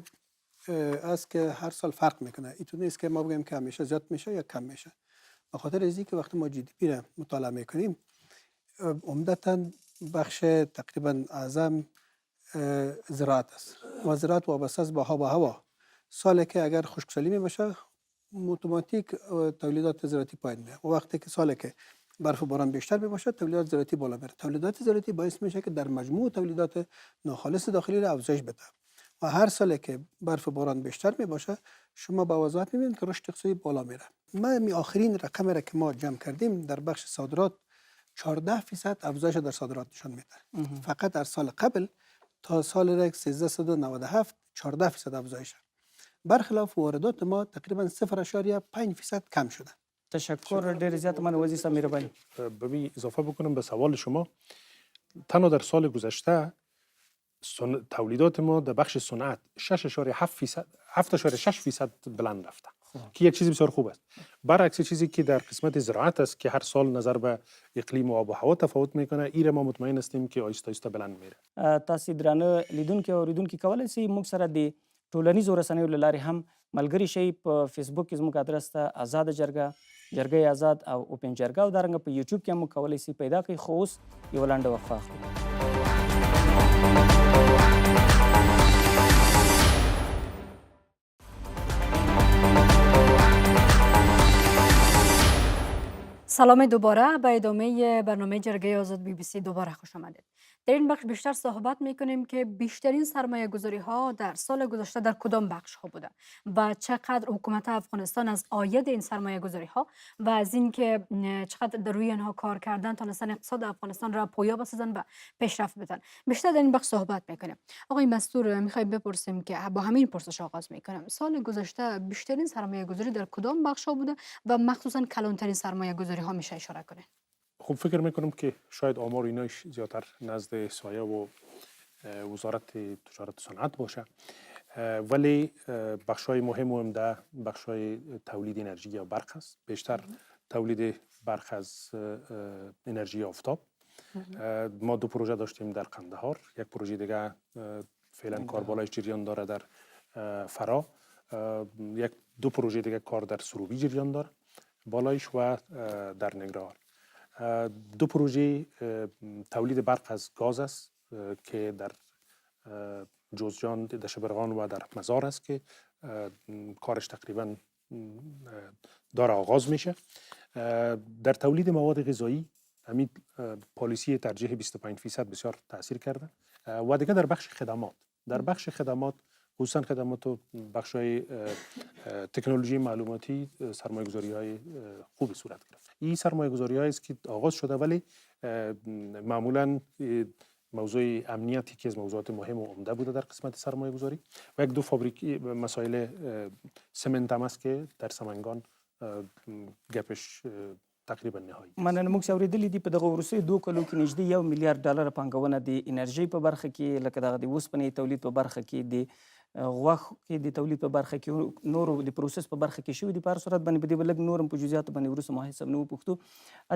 است که هر سال فرق میکنه. اینطور نیست که ما بگیم که همیشه زیاد میشه یا کم میشه. به خاطر از اینکه وقتی ما جی دی پی را مطالعه میکنیم عمدتاً بخش تقریبا اعظم زراعت است و زراعت وابسته است به هوا. سالی که اگر خشکسالی می باشه اتوماتیک تولیدات زراعتی پایین میاد و وقتی که سالی که برف و باران بیشتر می باشه تولیدات زراعتی بالا میره. تولیدات زراعتی باعث میشه که در مجموع تولیدات ناخالص داخلی را افزایش بده و هر سالی که برف و باران بیشتر می باشه شما با وضاحت میبینید که رشد اقتصادی بالا میره. ما آخرین رقمی را که ما جمع کردیم در بخش صادرات 14% افزایش در صادرات نشان میده. فقط در سال قبل تا سال 1397 14% افزایش. برخلاف واردات ما تقریبا 0.5% کم شده. تشکر ډیر زیات من وزیر صاحب مهربانی. ببین اضافه بکنم به سوال شما تنها در سال گذشته تولیدات ما در بخش صنعت 6.7% بلند رفته. که یک چیز بسیار خوب است. برعکس چیزی که در قسمت زراعت است که هر سال نظر به اقلیم و آب و هوا تفاوت میکنه، ایره ما مطمئن هستیم که آیسته آیسته بلند میره. تاسو درانه لیدونکو او اوریدونکو کولای شئ موږ سره د ټولنیزو رسنیو له لارې هم ملګري شئ. په فیسبوک کې زموږ ادرس ته آزاد جرګه، جرګه آزاد او اوپن جرګه، او دارنګه په یوټیوب کې هم موږ کولای شئ پیدا کړئ. خو اوس یوه لنډه وقفه اخلو. سلام دوباره به ادامه برنامه جرگه آزاد BBC دوباره خوش آمدید. در این بخش بیشتر صحبت میکنیم که بیشترین سرمایه گذاری ها در سال گذشته در کدام بخش ها بوده و چقدر حکومت افغانستان از عاید این سرمایه گذاری ها و از اینکه چقدر در روی اینها کار کردن تونستن اقتصاد افغانستان را پویا بسازن و پیشرفت بدن. بیشتر در این بخش صحبت میکنیم. آقای مستور، میخوایم بپرسیم که با همین پرسش آغاز میکنم. سال گذشته بیشترین سرمایه گذاری در کدام بخش ها بوده و مخصوصا کلانترین سرمایه گذاری ها میشه اشاره کنه؟ خب فکر میکنم که شاید آمار ایناش زیادتر نزد سایه و وزارت تجارت و صنعت باشه، ولی بخشای مهم و عمده بخشای تولید انرژی یا برق است. بیشتر تولید برق از انرژی آفتاب. ما دو پروژه داشتیم در قندهار، یک پروژه دیگه فعلا کار بالایش جریان داره در فرا، دو پروژه دیگه کار در سروبی جریان داره بالایش و در ننگرهار. دو پروژه تولید برق از گاز است که در جوزجان، دشبرغان و در مزار است که کارش تقریبا داره آغاز میشه. در تولید مواد غذایی همین پالیسی ترجیح 25% بسیار تاثیر کرده. و دیگه در بخش خدمات، خصوصا خدمات و بخشای تکنولوژی معلوماتی سرمایه گذاری های خوبی صورت گرفت. این سرمایه گذاری هایی است که آغاز شده، ولی معمولا موضوع امنیتی که از موضوعات مهم و عمده بوده در قسمت سرمایه گذاری و یک دو فابریکی مسائل سمنت هم است که در سمنگان گپش تقریبا نهایی. مننه. موږ اوریدلی دي په دغه وروستیو 2 کلو کې نږدې $1 میلیارډ پانګونه د انرژي په برخه کې، لکه دغه د اوسپنې تولید په برخه کې، د غوښې د تولید په برخه کې، نورو د پروسس په برخه کې شوي دي. په هر صورت باندې په دې به لږ نور هم په جزئیاتو باندې وروسته محاسب نه وپوښتو.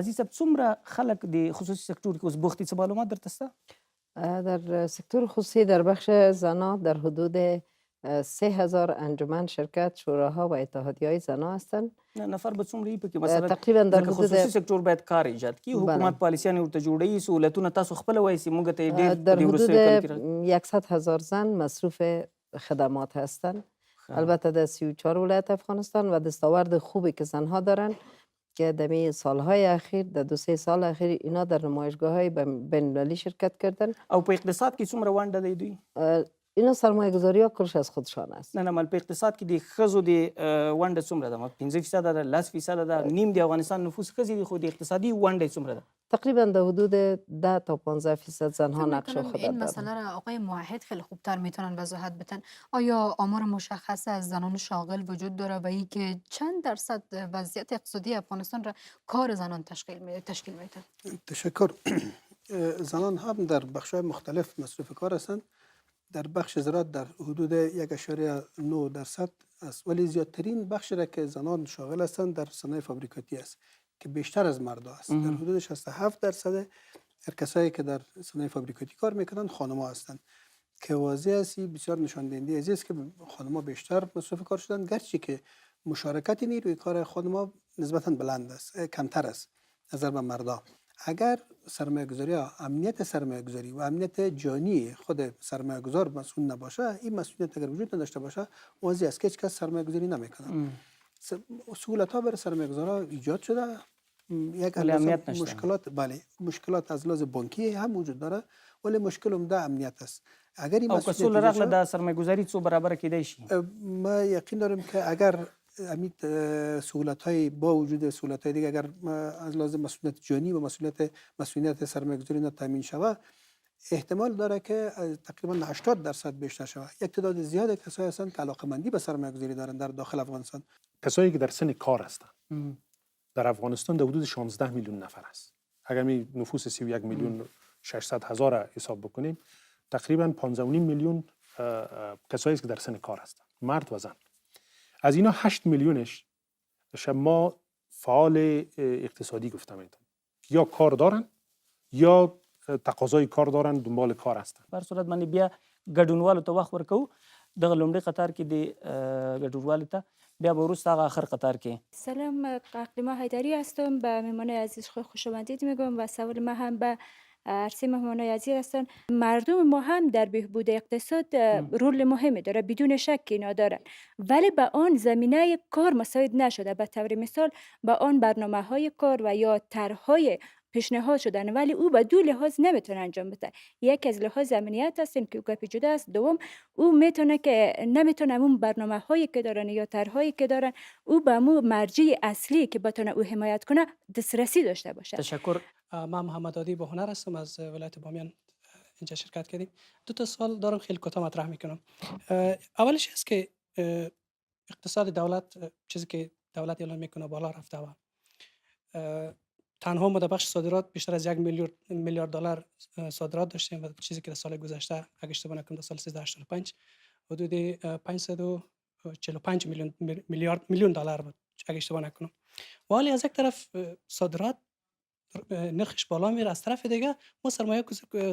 عزیز صاحب، څومره خلک د خصوصي سکتور کې اوس بوخت دي؟ څه معلومات درته شته؟ در سکتور خصوصی در بخش زنان در حدود 3000 انجمن، شرکت، شوراها و اتحادیه‌های زنان هستند. نفر به څومره یې پکې مثلا تقریبا در حدود خصوصي سکتور باید کار ایجاد کړي، حکومت پالیسیانې ورته جوړوي، سهولتونه تاسو خپل وایسي موږ ته ډېر در حدود 100,000 زن مصروف خدمات هستند. البته در 34 ولایت افغانستان و دستاورد خوبی که زنها دارن که در سالهای اخیر، در 2-3 سال اخیر اینا در نمایشگاه‌های بین‌المللی شرکت کردن. او په اقتصاد کې څومره ونډه دی دوی؟ اینا سرمایه گذاری ها کلش از خودشان است. نه مال په اقتصاد کې د ښځو د ونډه څومره ده؟ 15% ده، 10% ده، نیم د افغانستان نفوس ښځې دي، خو د اقتصادي ونډه څومره ده؟ تقریبا در حدود 10 تا 15% زنها نقش خود دارند. این مسئله را آقای موحد خیلی خوبتر میتونن وضاحت بدن. آیا آمار مشخص از زنان شاغل وجود داره و این که چند درصد وضعیت اقتصادی افغانستان را کار زنان تشکیل میده؟ تشکر. زنان هم در بخش‌های مختلف مصروف کار هستند. در بخش زراعت در حدود 1.9% است، ولی زیادترین بخشی را که زنان شاغل هستند در صنایع فابریکاتی است که بیشتر از مردا است. در حدود 67% کسایی که در صنایع فابریکاتی کار میکنند خانم‌ها هستند که واضح است بسیار نشان دهنده است که خانم‌ها بیشتر مصروف کار شدند، گرچه که مشارکت نیروی کار خانم‌ها نسبتاً بلند است، کمتر است نظر به مردا. اگر سرمایه‌گذاری ها امنیت سرمایه‌گذاری و امنیت جانی خود سرمایه‌گذار مسئول نباشه، این مسئولیت اگر وجود نداشته باشه، واضح است که هیچ کس سرمایه‌گذاری نمیکنه. سهولت‌ها برای سرمایه‌گذارا ایجاد شده، یک مشکلات از لحاظ بانکی هم وجود داره، ولی مشکل عمده امنیت است. اگر این مسئولیت او کسول رغله د سرمایه‌گذاری څو برابر کېدای شي؟ ما یقین دارم که اگر امید سهولت‌های با وجود سهولت‌های دیگه اگر از لازم مسئولیت جانی و مسئولیت سرمایه‌گذاری تامین شود، احتمال داره که تقریبا 80% بیشتر شود. یک تعداد زیاد کسایی هستند که علاقه‌مندی به سرمایه‌گذاری دارند در داخل افغانستان. کسایی که در سن کار هستند در افغانستان در حدود 16 میلیون نفر است. اگر می نفوس 31 میلیون 600 هزار حساب بکنیم، تقریبا 15.5 میلیون کسایی است که در سن کار هستند، مرد و زن. از اینا 8 میلیونش ما فعال اقتصادی گفته میتونم، یا کار دارن یا تقاضای کار دارن، دنبال کار هستن. بر صورت باندې بیا ګډونوالو ته وخت ورکوو. دغه لومړي قطار کې د ګډونوالو ته، بیا به وروسته هغه آخر قطار کې. سلام، اقلیما حیدری هستم. به مهمانای عزیز خوش آمدید میگم و سوال ما هم به عرصه مهمانای عزیز هستن. مردم ما هم در بهبود اقتصاد رول مهمی داره، بدون شکی ندارن، ولی به آن زمینه کار مساعد نشده. به طور مثال به آن برنامه های کار و یا طرحهای پیشنهاد شدن، ولی او به دو لحاظ نمیتونه انجام بده. یک از لحاظ امنیت است که گپ جدا است، دوم او میتونه که نمیتونه اون برنامه هایی که دارن یا طرحهایی که دارن او به مو مرجع اصلی که بتونه او حمایت کنه دسترسی داشته باشه. تشکر. من محمد عادی با هنر هستم، از ولایت بامیان اینجا شرکت کردیم. دو تا سوال دارم، خیلی کوتاه مطرح میکنم. اولش است که اقتصاد دولت، چیزی که دولت اعلام میکنه بالا رفته و تنها ما در بخش صادرات بیشتر از 1 میلیارد دلار صادرات داشتیم و چیزی که در سال گذشته اگه اشتباه نکنم در سال 1385 حدود 545 میلیون دلار بود اگه اشتباه نکنم. ولی از یک طرف صادرات نرخش بالا میره، از طرف دیگه ما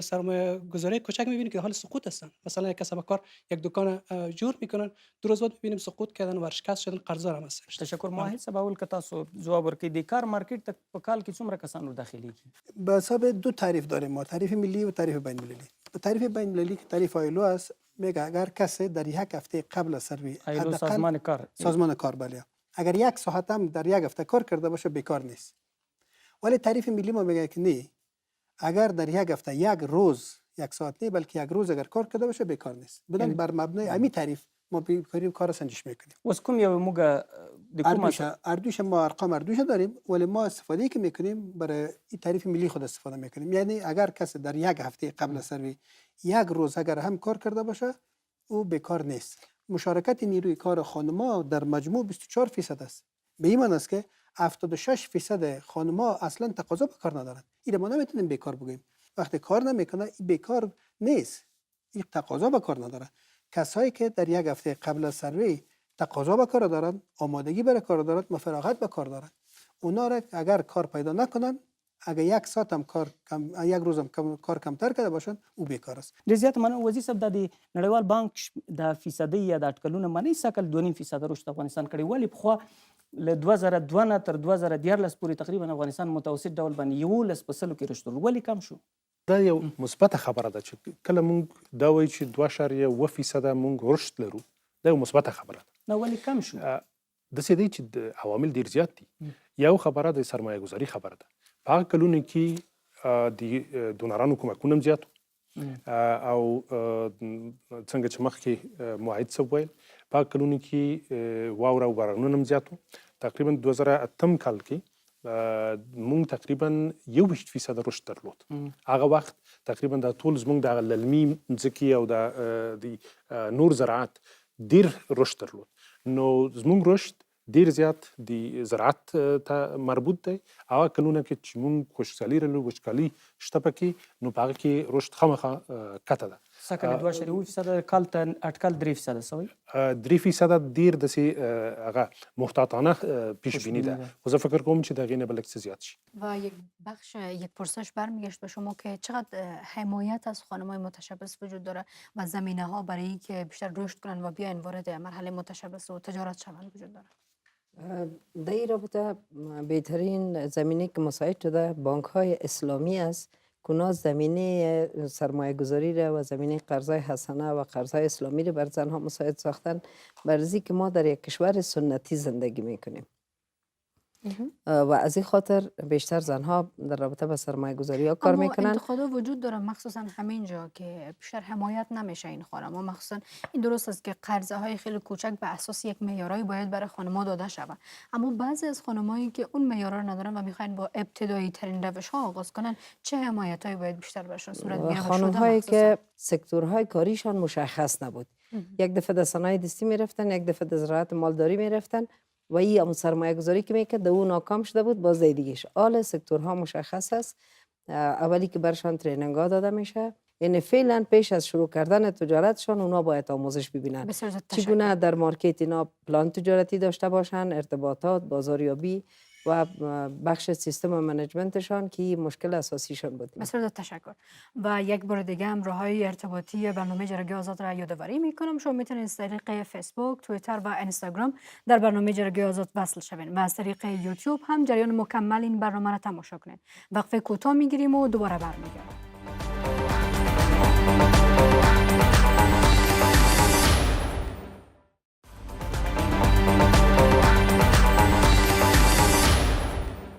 سرمایه گذاری کوچک میبینیم که حال سقوط هستن. مثلا یک کسب و کار یک دکان جور میکنن، دو روز بعد میبینیم سقوط کردن و ورشکست شدن، قرضدار هم هستن. تشکر. ماهی سباول که تاسو جواب ورکړئ، د کار مارکیټ ته په کال کې څومره کسان ورداخلیږي؟ به حساب دو تعریف داریم ما، تعریف ملی و تعریف بین المللی. تعریف بین المللی که تعریف آیلو است میگه اگر کسی در یک هفته قبل از سروی آیلو سازمان کار، سازمان کار بله، اگر یک ساعت هم در یک هفته کار کرده باشه بیکار نیست. ولی تعریف ملی ما میگه که نه، اگر در یک هفته یک روز یک ساعت نه بلکه یک روز اگر کار کرده باشه بیکار نیست. بدون بر مبنای همین تعریف ما بیکاری کار سنجش میکنیم. اوس کوم یو موږ د کومه اردوش ما ارقام اردوش داریم، ولی ما استفاده که میکنیم برای این تعریف ملی خود استفاده میکنیم. یعنی اگر کسی در یک هفته قبل از سروی یک روز اگر هم کار کرده باشه او بیکار نیست. مشارکت نیروی کار خانم‌ها در مجموع 24% است. به این معنی است که 76% خانم‌ها اصلا تقاضا به کار ندارند. این ما نمیتونیم بیکار بگیم. وقتی کار نمیکنه این بیکار نیست، این تقاضا به کار نداره. کسایی که در یک هفته قبل از سروی تقاضا به کار دارند، آمادگی برای کار دارند، مفرغت به کار دارند، اونا را اگر کار پیدا نکنن، اگر یک ساعت هم کار کم، یک روز هم کار کمتر کرده باشن، او بیکار است. ډېر زیات مننه وزیر صاحب. د نړیوال بانک د فیصدۍ یا د اټکلونه منی سکل 2.5% رشد افغانستان کړی، ولې پخوا له 2002 نه تر 2014 پورې تقریبا افغانستان متوسط ډول باندې 11% کې رشد ولې کم شو؟ دا یو مثبت خبره ده چې کله مونږ دا وایو چې 2.1% مونږ رشد لرو، دا یو مثبت خبره ده. نو ولې کم شو؟ داسې دی چې د عوامل ډېر زیات دي. یو خبره د سرمایه گذاري خبره ده. په هغه کلونو کې د ډونرانو کومکونه هم زیات او څنګه چې مخکې معاهد صاحب ویل، په هغه کلونو کې واوره او بارانونه هم زیات وو. تقریبا 2008 کال کې مونږ تقریبا 21% رشد درلود. هغه وخت تقریبا دا ټول زمونږ د للمي ځمکې او د نور زراعت ډېر رشد درلود. نو زمونږ رشد ډېر زیات د زراعت ته مربوط دی. هغه کلونه کې چې مونږ خوشحالي لرلو، وچکالي شته پکې، نو په هغه کې رشد خامخا کته ده. سکل 2.7% کال ته اټکل 3% سوی 3% ډېر داسې هغه محتاطانه پیش بینی ده. خو زه فکر کوم چې د هغې نه به لږ څه زیات شي. و یک پرسش برمیگشت به شما که چقدر حمایت از خانم‌های متشبث وجود داره و زمینه ها برای اینکه بیشتر رشد کنن و بیاین وارد مرحله متشبث و تجارت شوند وجود داره؟ در این رابطه بهترین زمینه که مساعد شده بانک های اسلامی است که اونا زمینه سرمایه گذاری را و زمینه قرضای حسنه و قرضای اسلامی را بر زنها مساعد ساختن، برای که ما در یک کشور سنتی زندگی میکنیم و از این خاطر بیشتر زنها در رابطه با سرمایه گذاری ها کار میکنن. اما انتقادا وجود داره مخصوصا همین جا که بیشتر حمایت نمیشه این خانم‌ها. مخصوصا این درست است که قرضه های خیلی کوچک به اساس یک معیارایی باید برای خانم‌ها داده شود، اما بعضی از خانم‌هایی که اون معیارا رو ندارن و میخواین با ابتدایی ترین روش ها آغاز کنن، چه حمایتایی باید بیشتر بهشون صورت بگیره؟ خانم‌هایی که سکتورهای کاریشان مشخص نبود، یک دفعه در صنایع دستی میرفتن، یک دفعه در زراعت مالداری میرفتن و این هم سرمایه گذاری که میکرد او ناکام شده بود، باز دیگهش. حال سکتورها مشخص است، اولی که برشان تریننگ ها داده میشه، یعنی فعلا پیش از شروع کردن تجارتشان اونا باید آموزش ببینن بسیار زیاد تشکر. چگونه در مارکت اینا پلان تجارتی داشته باشن، ارتباطات، بازاریابی و بخش سیستم منیجمنتشان که مشکل اساسیشان بود. بسیار زیاد تشکر. و یک بار دیگه هم راههای ارتباطی برنامه جرگه آزاد را یادآوری میکنم. شما میتونید از طریق فیسبوک، توییتر و اینستاگرام در برنامه جرگه آزاد وصل شوین و از طریق یوتیوب هم جریان مکمل این برنامه را تماشا کنید. وقفه کوتاه میگیریم و دوباره برمیگردیم.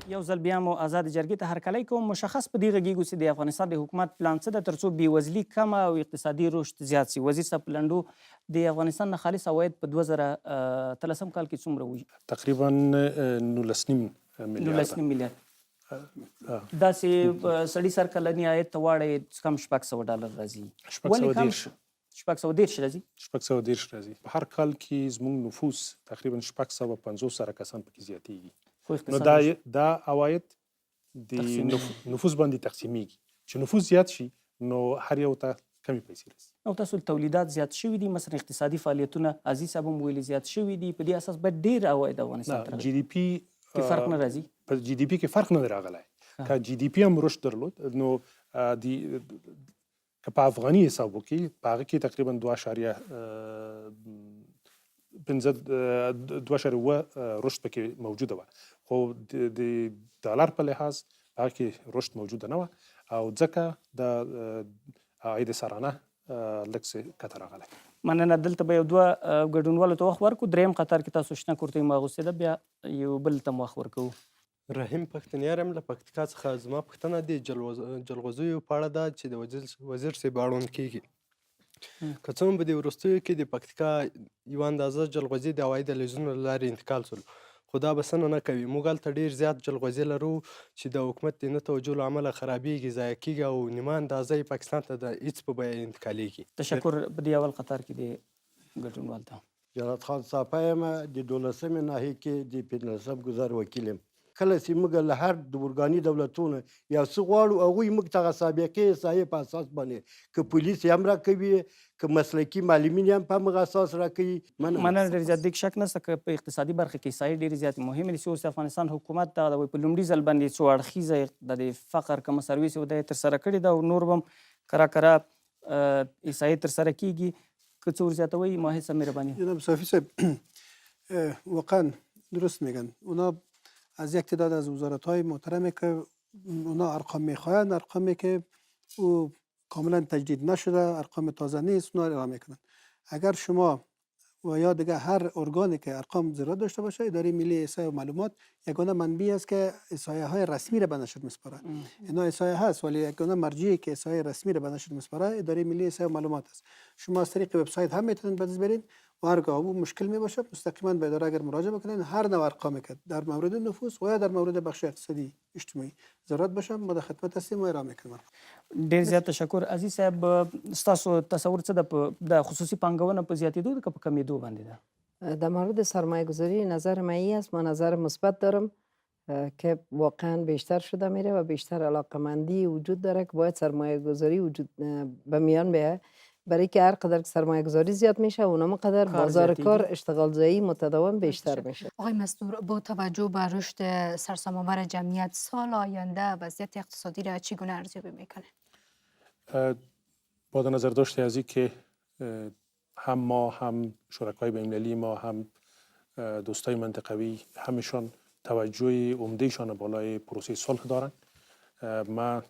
یو ځل بیا مو آزاد جرګې ته هرکلی کوم. مشخص په دې غږیږو چې د افغانستان د حکومت پلان څه ده ترڅو بېوزلي کمه او اقتصادي رشد زیات شي. وزیر صاحب په لنډو د افغانستان نه خالص عواید په 2013 کال کې څومره وي؟ تقریبا 19 میلیارد. داسې سړي سر کلني عاید ته واړئ کم $600 راځي. ولې کم 610 راځي؟ 610 راځي. په هر کال کې زموږ نفوس تقریبا 650 کسان پکې زیاتېږي. نو دا عواید د نفوس باندې تقسیمیږي. چې نفوس زیات شي نو هر یو ته کمی پیسې رسي. او تاسو تولیدات زیات شوي دي، مثلا اقتصادي فعالیتونه عزیز صاحب هم ویلي زیات شوي دي، په دې اساس باید ډېر عواید افغانستان ته راځي. جی ډي پي کې فرق نه راځي. په جی ډي پي کې فرق نه دی راغلی. که جی ډي پي هم رشد درلود نو که په افغاني حساب وکړي په هغه کې تقریبا 2.7 رشد پکې موجوده وه، خو د ډالر په لحاظ هغه کې رشد موجوده نه وه او ځکه د عاید سرانه لږ څه کته راغلی. مننه. دلته به یو دوه ګډونوالو ته وخت ورکړو. دریم قطار کې تاسو شنه کورتۍ مو اغوستې ده، بیا یو بل ته مو وخت ورکوو. رحیم پښتنیار یم له پکتیکا څخه. زما پوښتنه د جلغوزیو په اړه ده چې د وزیر صاحب اړوند کېږي. که څه هم په دې وروستیو کې د پکتیکا یوه اندازه جلغوزي د هوایي دهلیزونو له لارې انتقال شول، خو دا بسنه نه کوي. موږ هلته ډېر زیات جلغوزي لرو چې د حکومت د نه توجه له امله خرابېږي، ضایع کېږي او نیمه اندازه یې پاکستان ته د هېڅ په بیه انتقالېږي. تشکر. په دې اول قطار کې د ګډونوال ته جلات خان صافی یم، د 12مې ناحیې کې د 15 ګذر وکیل یم. کله چې موږ له هر د اورګاني دولتونو یو څه غواړو هغوی موږ ته سابقې احصایې په اساس باندې که پولیس یې هم راکوي که مسلکي معلمین یې هم په همغه اساس راکوي. مننه ډېر زیات. دې شک نشته که په اقتصادي برخه کې احصایې ډېرې زیاتې مهمې دي چې اوس د افغانستان حکومت دغه د په لومړي ځل باندې څو اړخیزه د فقر کمه سرویس ده یې ترسره کړې ده او نور به هم کرا احصایې ترسره کېږي. که څه ورزیاتوئ ماهد صاحب مهرباني. جناب صافی صاحب واقعا درست میگن. اونا از یک تعداد از وزارت‌های محترمه که اونا ارقام میخواهند، ارقامی که او کاملا تجدید نشده، ارقام تازه نیست، اونا اعلام میکنن. اگر شما و یا دیگه هر ارگانی که ارقام زیاد داشته باشه، اداره ملی احصایه و معلومات یگانه منبعی است که احصایه های رسمی را به نشر میسپاره. اینا احصایه هست ولی یگانه مرجعی که احصایه رسمی را به نشر میسپاره اداره ملی احصایه و معلومات است. شما از طریق وبسایت هم میتونید بدز برین و هرگاه مشکل می باشه مستقیما به اداره اگر مراجعه بکنین هر نوع ارقامی که در مورد نفوس و یا در مورد بخش اقتصادی اجتماعی ضرورت باشه ما در خدمت هستیم و ارائه میکنیم. ډېر زیات تشکر. عزیز صاحب ستاسو تصور څه ده د خصوصي پانګونه په زیاتېدو ده که په کمېدو باندې ده؟ در مورد سرمایه گذاری نظر من این است، من نظر مثبت دارم که واقعا بیشتر شده میره و بیشتر علاقمندی وجود داره که باید سرمایه گذاری وجود به میان بیاید، برای که هر قدر که سرمایه گذاری زیاد میشه اونم قدر بازار کار اشتغال زایی متداوم بیشتر میشه. آقای مصدور، با توجه به رشد سرسام‌آور جمعیت سال آینده وضعیت اقتصادی را چگونه ارزیابی میکنه؟ با در نظر داشته از که هم ما هم شرکای بین‌المللی ما هم دوستای منطقوی همشان توجه عمدهشان بالای پروسه صلح دارن. من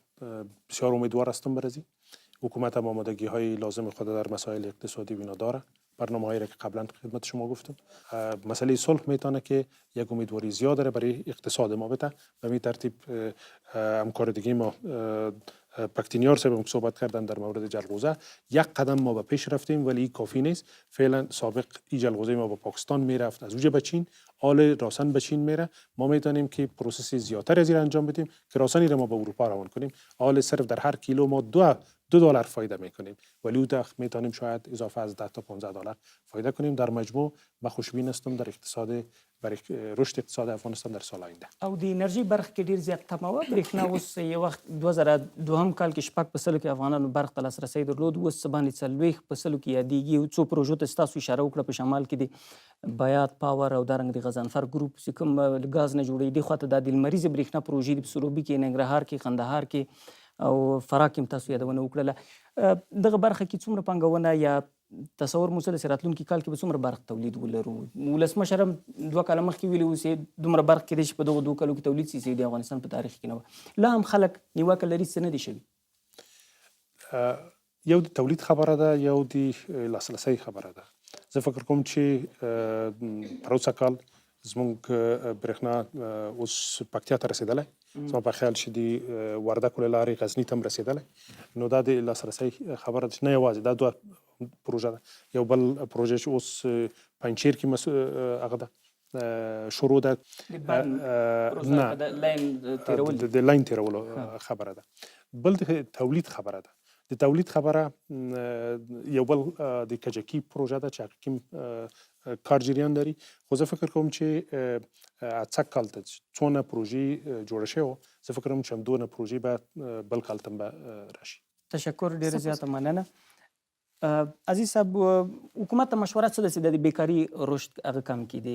بسیار امیدوار هستم برازی حکومت هم آمادگی های لازم خود در مسائل اقتصادی بینا داره. برنامه هایی را که قبلا خدمت شما گفتم مسئله صلح میتونه که یک امیدواری زیاد داره برای اقتصاد ما بده. به این ترتیب همکار دیگه ما پکتینیار صاحب صحبت کردن در مورد جلغوزه. یک قدم ما به پیش رفتیم ولی کافی نیست. فعلا سابق این جلغوزه ما با پاکستان میرفت از اونجا به چین، آل راسن به چین میره، ما میتونیم که پروسس زیادتر از این انجام بدیم که راسنی را ما به اروپا روان کنیم. آل صرف در هر کیلو ما دو دلار فایده میکنیم، ولی او میتونیم شاید اضافه از 10 تا 15 دلار فایده کنیم. در مجموع من خوشبین هستم در برای رشد اقتصاد افغانستان در سال آینده. او د انرژي برخه کې ډیر زیات تمه برېښنا اوس یو وخت 2002 کال کې شپږ په سلو کې افغانانو برق ته لاسرسی درلود، اوس څه باندې 40 په سلو کې یادېږي. څو پروژو ته ستاسو اشاره وکړه په شمال کې د بیات پاور او دارنګ د غضنفر ګروپ چې کوم ګاز نه جوړېږي، دې خواته د لمریزې برېښنا پروژې د سروبي کې، ننګرهار کې، قندهار کې او فراه کې تاسو یادونه وکړله. دغه برخه کې څومره پانګونه یا تصور مو څه راتلونکي کال کې به څومره برق تولید ولرو؟ ولسمشر هم 2 کاله مخکې ویلي اوس دومره برق کېدای شي په دغو 2 کالو کې تولید شي د افغانستان په تاریخ کې نه وه. لا هم خلک نیوکه لري څه نه دي شوي. یو د تولید خبره ده، یو د لاسرسی خبره ده. زه فکر کوم چې پر اوسه کال زموږ برېښنا اوس پکتیا ته رسېدلی، زما په خیال چې د وردګو له لارې غزني ته هم رسېدلی. نو دا د لاسرسی خبره ده، نه یوازې دا 2 پروژه ده. یو بل پروژه چې اوس پنجشیر کې هغه ده شروع ده، نه د لاین تیرولو خبره ده. بل د تولید خبره ده. د تولید خبره یو بل د کجکي پروژه ده چې حقیم کار جریان داری. خو زه فکر کوم چې اڅک کال ته څونه پروژې جوړه شوی، زه فکر کوم چې همدونه پروژې به بل کال ته به راشي. تشکر، ډیره زیاته مننه. عزیز صاحب، حکومت ته مشوره څه ده چې د بیکاري رشد هغه کم کړي، د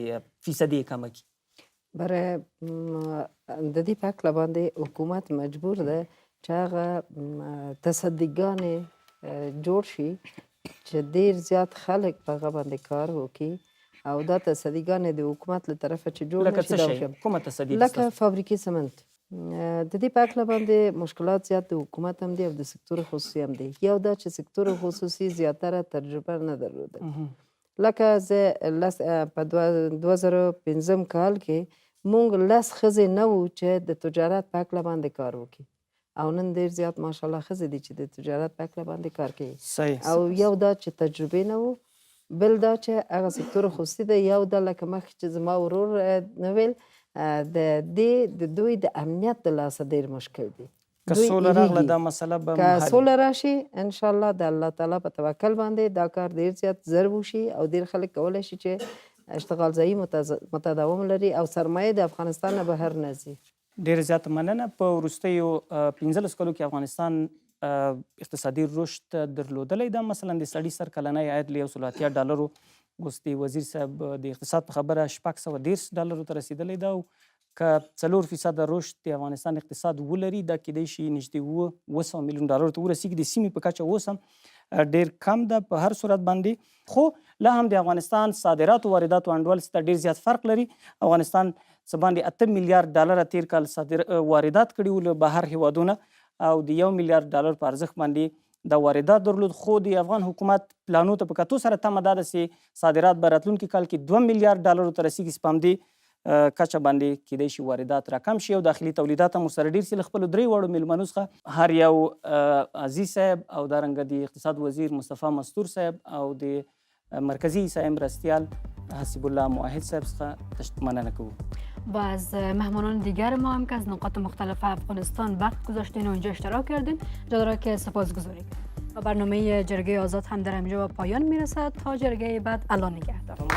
فیصدي کم کړي؟ برای د دې په هکله باندې حکومت مجبور ده چې هغه تصدیګانې جوړ شي چې ډېر زیات خلک په هغه باندې کار وکړي، او دا تصدیګانې د حکومت له طرفه چې جوړ لکه نشي، څه شی؟ کومه تصدي؟ لکه فابریکې سمنټ. د دې په هکله باندې مشکلات زیات د حکومت هم دي او د سکتور خصوصي هم دي. یو دا چې سکتور خصوصي زیاتره تجربه نه درلوده. لکه زه په 2015 کال کې مونږ 10 ښځې نه وو چې د تجارت په هکله باندې کار وکړي، او نن ډېر زیات ماشاءالله ښځې دي چې د تجارت په هکله باندې کار کوي. او یو دا چې تجربې نه وو، بل دا چې هغه سکتور خصوصي دی. یو دا لکه مخکې چې زما ورور نه ویل، د دوی د امنیت د لاسه ډېر مشکل دی. که سوله راغله دا مسله به که سوله راشي انشاءالله د الله تعالی په توکل باندې دا کار ډېر زیات ضر وشي او ډېر خلک کولی شي چې اشتغال ځایي متداوم لري او سرمایه د افغانستان نه بهر نه ځي. ډېر زیاته مننه. په وروستیو 15 کالو کې افغانستان اقتصادي رشد درلودلی ده. مثلا د سړي سر کلنی عاید له 180 ډالرو اوس د وزیر صاحب د اقتصاد په خبره 610 ډالرو ته رسیدلی ده، او که 4% رشد د افغانستان اقتصاد ولري، دا کیدای شي نږدې 900 میلیون ډالرو ته ورسیږي. د سیمې په کچه اوس هم ډېر کم ده په هر صورت باندې. خو لا هم د افغانستان صادرات او واردات او انډول سره ډېر زیات فرق لري. افغانستان څه باندې 8 میلیارډ ډالر تیر کال واردات کړي وو له بهر هیوادونه، او د 1 میلیارډ ډالر په ارزښت باندې دا واردات درلود. خو د افغان حکومت پلانو ته په کتو سره تمه دا ده چې صادرات به راتلونکي کال کې 2 میلیارډ ډالرو ته رسیږي. په همدې کچه باندې کیدای شي واردات راکم شي او داخلي تولیدات هم ورسره ډېر سي. له خپلو 3 وړو میلمنو څخه هر یو عزیز صاحب او دارنګه د اقتصاد وزیر مصطفی مستور صاحب او د مرکزی ایسای مرستیال حسیب الله موحد صاحب څخه مننه کوو. و از مهمانان دیگر ما هم که از نقاط مختلف افغانستان وقت گذاشتین و اینجا اشتراک کردین، جا داره که سپاس گذاریم. و برنامه جرگه آزاد هم در اینجا پایان میرسد. تا جرگه بعد الان نگهدار.